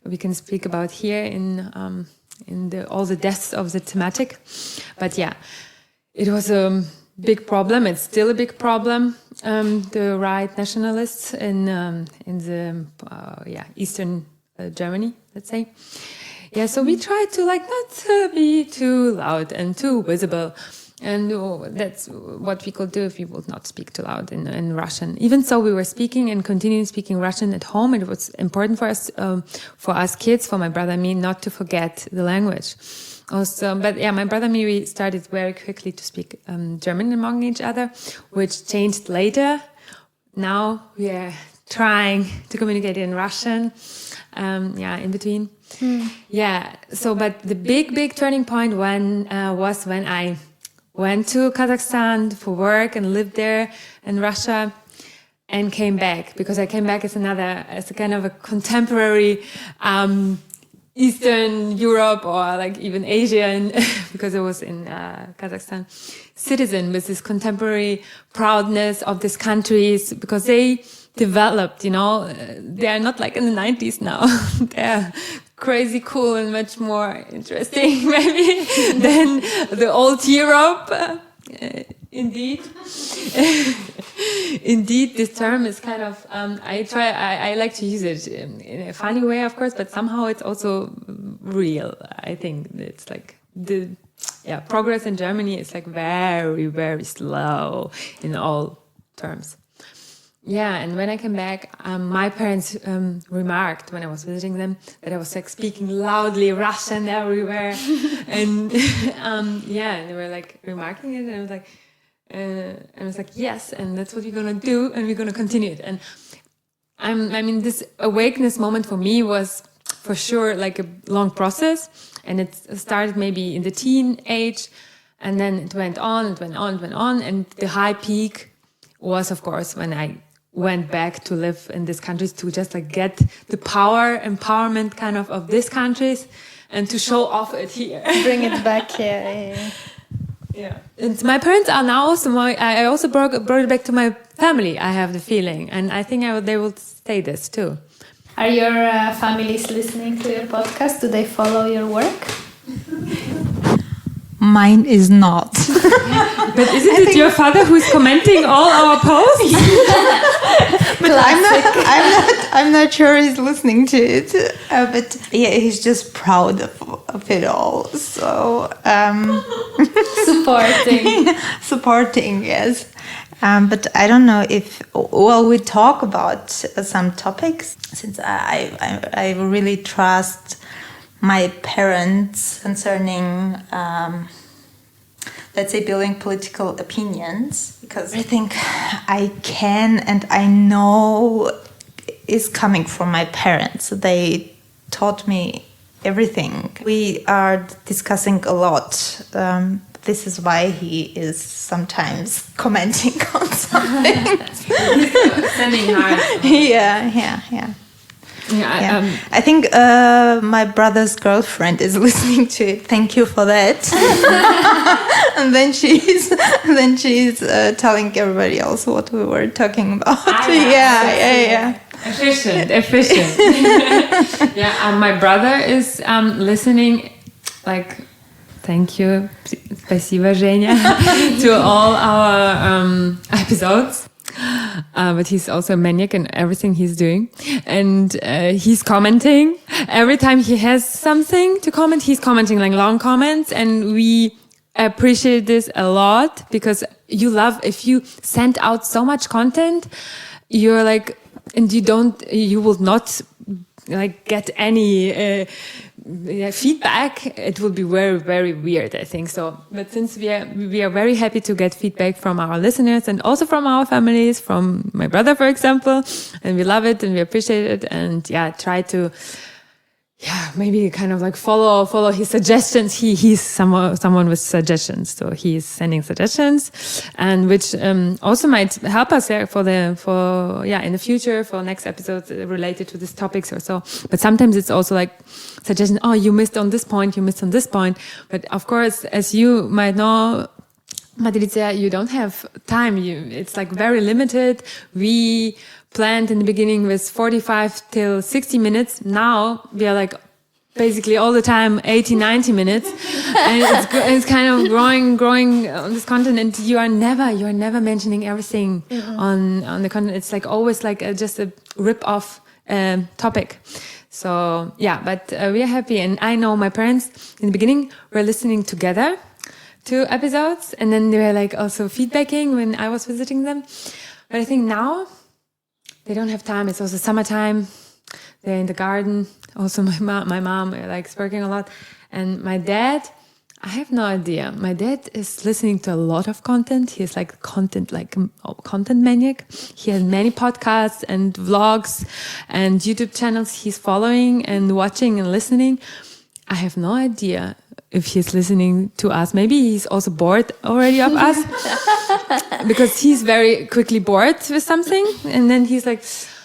we can speak about here in all the depths of the thematic. But yeah, it was a big problem. It's still a big problem. The right nationalists in the Eastern Germany, let's say. Yeah, so we try to like not be too loud and too visible. And that's what we could do if we would not speak too loud in Russian. Even so, we were speaking and continuing speaking Russian at home. It was important for us kids, for my brother and me, not to forget the language. Also, but yeah, my brother and me, we started very quickly to speak German among each other, which changed later. Now we are trying to communicate in Russian. In between. Yeah. So, but the big turning point was when I went to Kazakhstan for work and lived there in Russia and came back, because I came back as a kind of a contemporary Eastern Europe or like even Asian, because I was in Kazakhstan, citizen with this contemporary proudness of these countries, because they developed, they are not like in the 90s now. They're crazy cool and much more interesting maybe than the old Europe. Indeed. Indeed, this term is kind of, I like to use it in a funny way, of course, but somehow it's also real. I think it's like progress in Germany is like very, very slow in all terms. Yeah, and when I came back, my parents remarked when I was visiting them that I was like speaking loudly Russian everywhere, and they were like remarking it, and I was like, yes, and that's what we're gonna do, and we're gonna continue it. And this awakeness moment for me was for sure like a long process, and it started maybe in the teen age, and then it went on, and the high peak was, of course, when I went back to live in these countries, to just like get the empowerment kind of these countries and to show off it here. Bring it back here. Yeah. And my parents are now also I also brought it back to my family, I have the feeling. And I think they will stay this too. Are your families listening to your podcast? Do they follow your work? Mine is not. But isn't it your father who's commenting all our posts? But I'm not sure he's listening to it. But yeah, he's just proud of it all. So supporting, yes. But I don't know if we talk about some topics, since I really trust my parents concerning, let's say, building political opinions, because I think I can and I know is coming from my parents. They taught me everything. We are discussing a lot. This is why he is sometimes commenting on something. Sending hard. Yeah. I think my brother's girlfriend is listening to it. Thank you for that. And then she's telling everybody else what we were talking about. Yeah. Efficient. Yeah, my brother is listening. Like, thank you, спасибо, Женя, to all our episodes. But he's also a maniac in everything he's doing, and he's commenting every time he has something to comment. He's commenting like long comments, and we appreciate this a lot, because if you send out so much content, you're like, and you will not like get any feedback, it would be very, very weird, I think. So, but since we are very happy to get feedback from our listeners and also from our families, from my brother, for example, and we love it and we appreciate it, and try to maybe kind of like follow his suggestions. He's someone with suggestions, so he's sending suggestions, and which also might help us in the future for next episodes related to these topics or so. But sometimes it's also like suggestion. Oh, you missed on this point. But of course, as you might know, Patrycja, you don't have time. It's like very limited. We planned in the beginning with 45 till 60 minutes. Now we are like basically all the time 80, 90 minutes, and it's kind of growing on this content. And you are never mentioning everything on the content. It's like always like just a rip off topic. So but we are happy, and I know my parents in the beginning were listening together to episodes, and then they were like also feedbacking when I was visiting them. But I think now they don't have time. It's also summertime. They're in the garden. Also, my mom likes working a lot. And my dad, I have no idea. My dad is listening to a lot of content. He's like content maniac. He has many podcasts and vlogs and YouTube channels he's following and watching and listening. I have no idea if he's listening to us. Maybe he's also bored already of us because he's very quickly bored with something. And then he's like,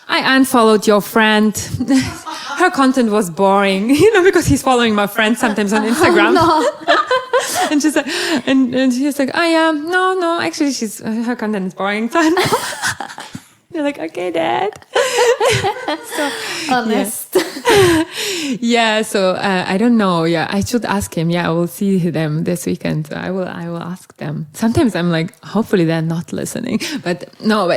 I unfollowed your friend. Her content was boring, because he's following my friend sometimes on Instagram. Oh, no. And she's like, and she's like, no, actually her content is boring. So you're like, okay, Dad. So, honest. So I don't know. I should ask him. I will see them this weekend. I will ask them. Sometimes I'm like, hopefully they're not listening. But no,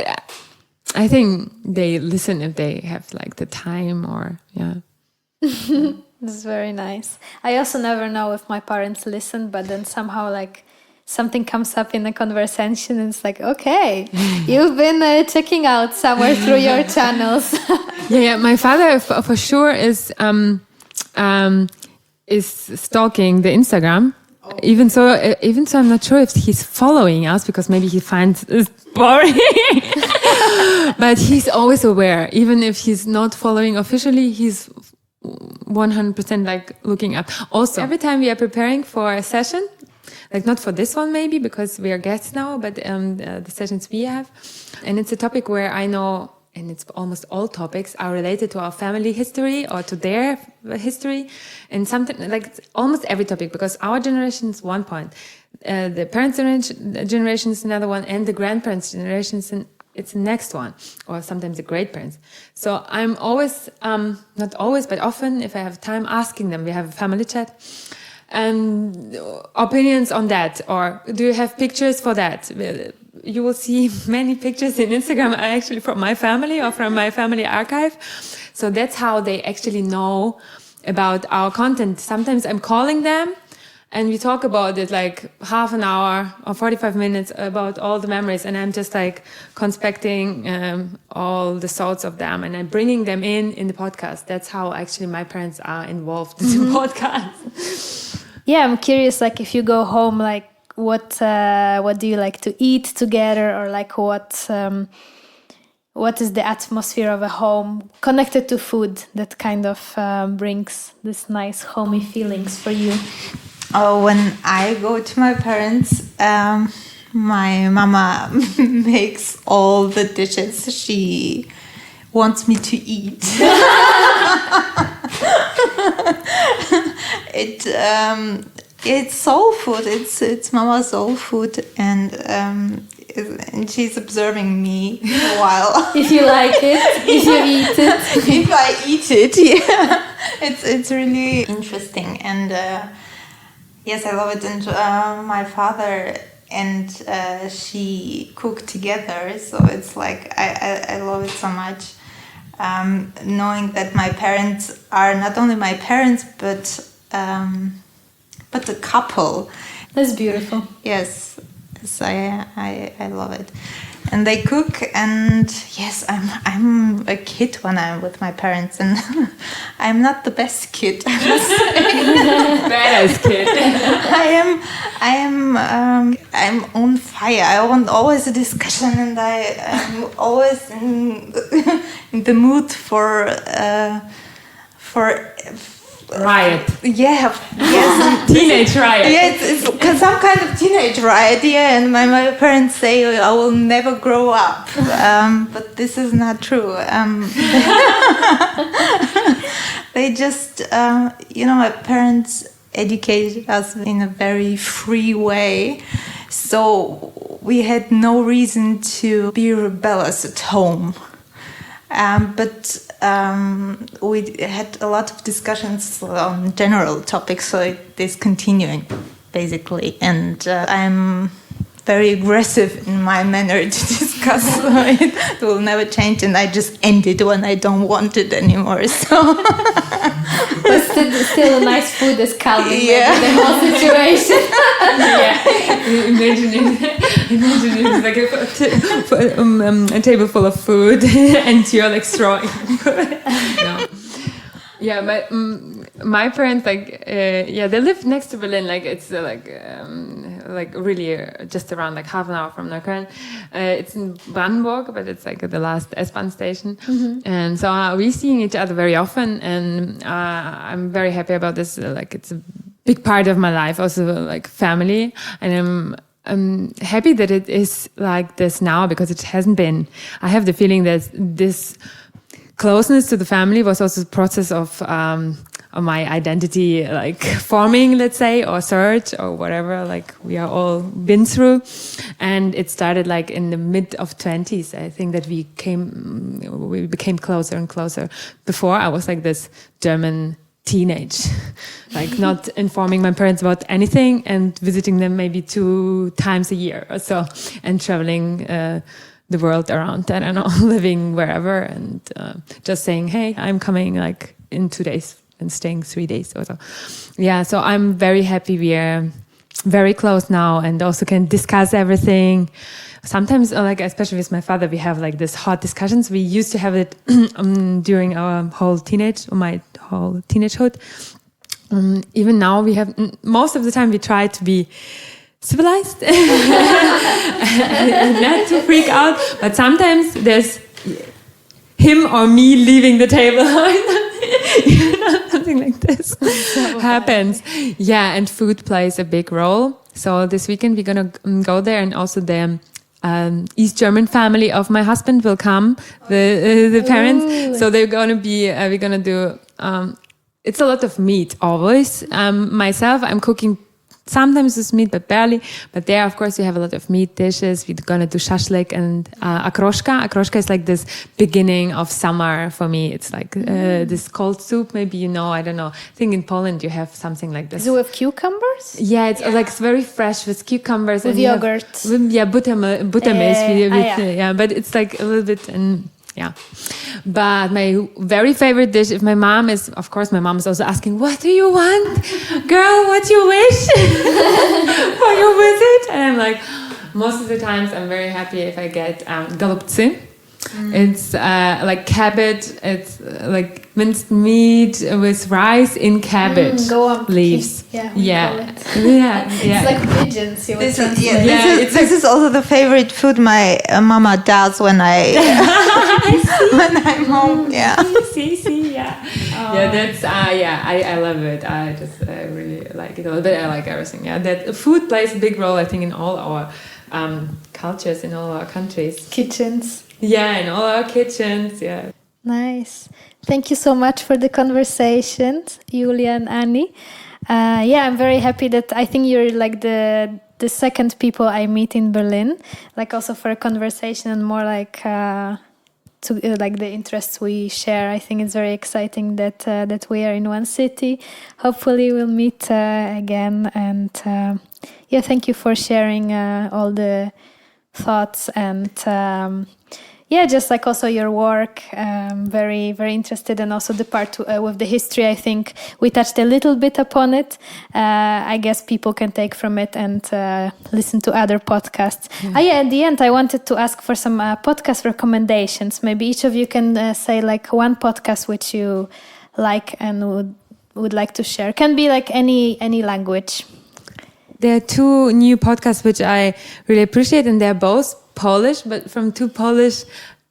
I think they listen if they have like the time or That's very nice. I also never know if my parents listen, but then somehow like something comes up in the conversation and it's like, okay, you've been checking out somewhere through your channels. My father for sure is stalking the Instagram. Even so, I'm not sure if he's following us because maybe he finds it boring. But he's always aware. Even if he's not following officially, he's 100% like looking up. Also, every time we are preparing for a session, like not for this one maybe because we are guests now, but the sessions we have, and it's a topic where I know, and it's almost all topics are related to our family history or to their history, and something like almost every topic, because our generation is one point, the parents' generation is another one, and the grandparents' generation it's the next one, or sometimes the great parents. So I'm always, not always, but often, if I have time, asking them. We have a family chat. And opinions on that, or do you have pictures for that? You will see many pictures in Instagram actually from my family or from my family archive. So that's how they actually know about our content. Sometimes I'm calling them and we talk about it like half an hour or 45 minutes about all the memories, and I'm just like conspecting all the thoughts of them, and I'm bringing them in the podcast. That's how actually my parents are involved in the podcast. Yeah, I'm curious, like if you go home, like what do you like to eat together, or like what is the atmosphere of a home connected to food that kind of brings this nice homey feelings for you? Oh, when I go to my parents, my mama makes all the dishes she wants me to eat. It's soul food. It's mama's soul food, and she's observing me while. If you like it, if you eat it, if I eat it, it's really interesting, and yes, I love it. And my father and she cook together, so it's like I love it so much. Knowing that my parents are not only my parents, but a couple. That's beautiful. Yes, So I love it. And they cook, and yes, I'm a kid when I'm with my parents, and I'm not the best kid, I must say. Badass kid. I'm on fire. I want always a discussion, and I'm always in the mood for Riot. yeah, yes. Teenage riot. Yeah, it's some kind of teenage riot. Yeah, and my parents say I will never grow up, but this is not true. They just, my parents educated us in a very free way, so we had no reason to be rebellious at home. But we had a lot of discussions on general topics, so it is continuing, basically. And I'm very aggressive in my manner to discuss, so it will never change. And I just end it when I don't want it anymore. So, But still a nice food is calming the whole situation. Imagine it's like a table full of food and you're like throwing food. No. Yeah, my parents they live next to Berlin. Like it's like really just around like half an hour from Neukölln. It's in Brandenburg, but it's like the last S-Bahn station. And so we're seeing each other very often, and I'm very happy about this. Like it's a big part of my life, also like family, and I'm happy that it is like this now, because it hasn't been. I have the feeling that this closeness to the family was also a process of my identity, like forming, let's say, or search, or whatever, like we are all been through. And it started like in the mid of 20s. I think that we became closer and closer. Before I was like this German teenage, like not informing my parents about anything, and visiting them maybe 2 times a year or so, and traveling the world around, I don't know, living wherever, and just saying, hey, I'm coming like in 2 days and staying 3 days or so. Yeah, so I'm very happy we are very close now, and also can discuss everything. Sometimes, like especially with my father, we have like this hot discussions. We used to have it during our whole teenagehood. Even now, we have most of the time we try to be civilized and not to freak out, but sometimes there's him or me leaving the table. Something like this happens. Yeah, and food plays a big role. So this weekend we're gonna go there, and also the East German family of my husband will come, the parents. Ooh. So they're gonna be we're gonna do it's a lot of meat always. Myself, I'm cooking sometimes it's meat, but barely. But there, of course, we have a lot of meat dishes. We're gonna do Shashlik and Okroshka. Okroshka is like this beginning of summer for me. It's like this cold soup. Maybe you know, I don't know. I think in Poland you have something like this. Is it with cucumbers? Yeah, it's like it's very fresh with cucumbers with and yogurt. Buttermilch. But it's like a little bit and. Yeah, but my very favorite dish, if my mom is, of course, my mom is also asking, what do you want? Girl, what you wish for your visit? And I'm like, most of the times I'm very happy if I get Golubtsi. It's like cabbage, it's like minced meat with rice in cabbage leaves. Yeah. It's like pigeons. This is also the favorite food my mama does when I'm home. Yeah. See. Yeah. Yeah, that's I love it. I just really like it a little bit. I like everything. Yeah, that food plays a big role, I think, in all our cultures, in all our countries. Kitchens. Yeah, in all our kitchens, yeah. Nice. Thank you so much for the conversation, Julia and Ani. I'm very happy that I think you're like the second people I meet in Berlin, like also for a conversation and more like like the interests we share. I think it's very exciting that we are in one city. Hopefully we'll meet again. And thank you for sharing all the thoughts and just like also your work, very, very interested, and also the part with the history. I think we touched a little bit upon it. I guess people can take from it and listen to other podcasts. At the end, I wanted to ask for some podcast recommendations. Maybe each of you can say like one podcast which you like and would like to share. Can be like any language. There are two new podcasts which I really appreciate, and they're both Polish, but from two Polish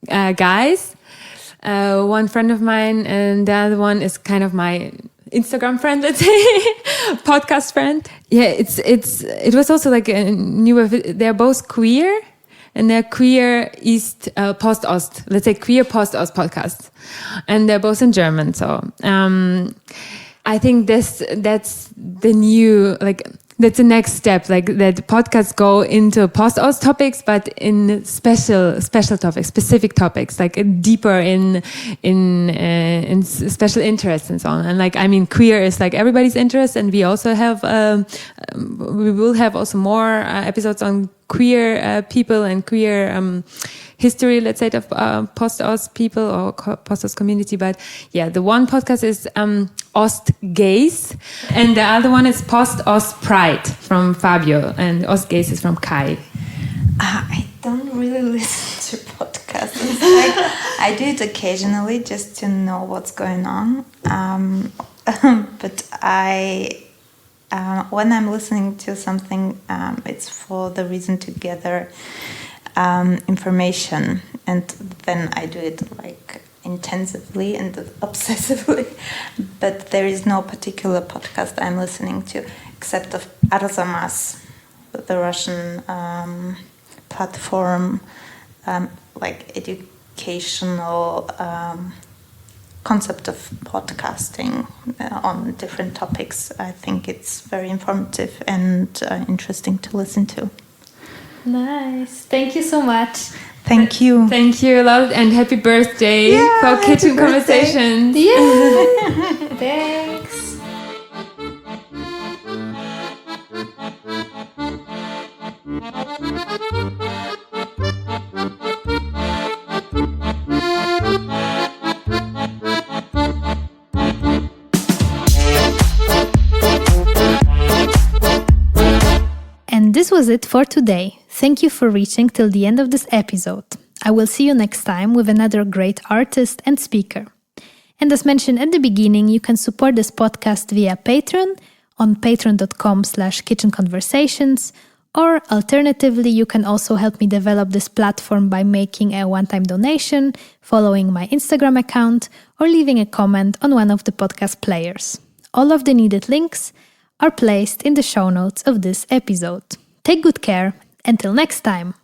guys. One friend of mine, and the other one is kind of my Instagram friend, let's say, podcast friend. Yeah, it was also like a new. They're both queer, and they're queer East PostOst. Let's say queer PostOst podcasts, and they're both in German. So I think that's the new like. That's the next step, like that podcasts go into PostOst topics, but in special topics, specific topics, like deeper in special interests and so on. And like, I mean, queer is like everybody's interest, and we also have, we will have also more episodes on queer people and queer history, let's say, of PostOst people or PostOst community. But yeah, the one podcast is Ostalgie, and the other one is PostOst Pride from Fabio, and Ostalgie is from Kai. I don't really listen to podcasts. It's like, I do it occasionally just to know what's going on. But when I'm listening to something, it's for the reason to gather information, and then I do it like intensively and obsessively. But there is no particular podcast I'm listening to except of Arzamas, the Russian platform, like educational concept of podcasting on different topics. I think it's very informative and interesting to listen to. Nice. Thank you so much. Thank you. Thank you a lot, and happy birthday for Kitchen Conversations. Yeah. Thanks. And this was it for today. Thank you for reaching till the end of this episode. I will see you next time with another great artist and speaker. And as mentioned at the beginning, you can support this podcast via Patreon on patreon.com/kitchenconversations, or alternatively, you can also help me develop this platform by making a one-time donation, following my Instagram account, or leaving a comment on one of the podcast players. All of the needed links are placed in the show notes of this episode. Take good care. Until next time.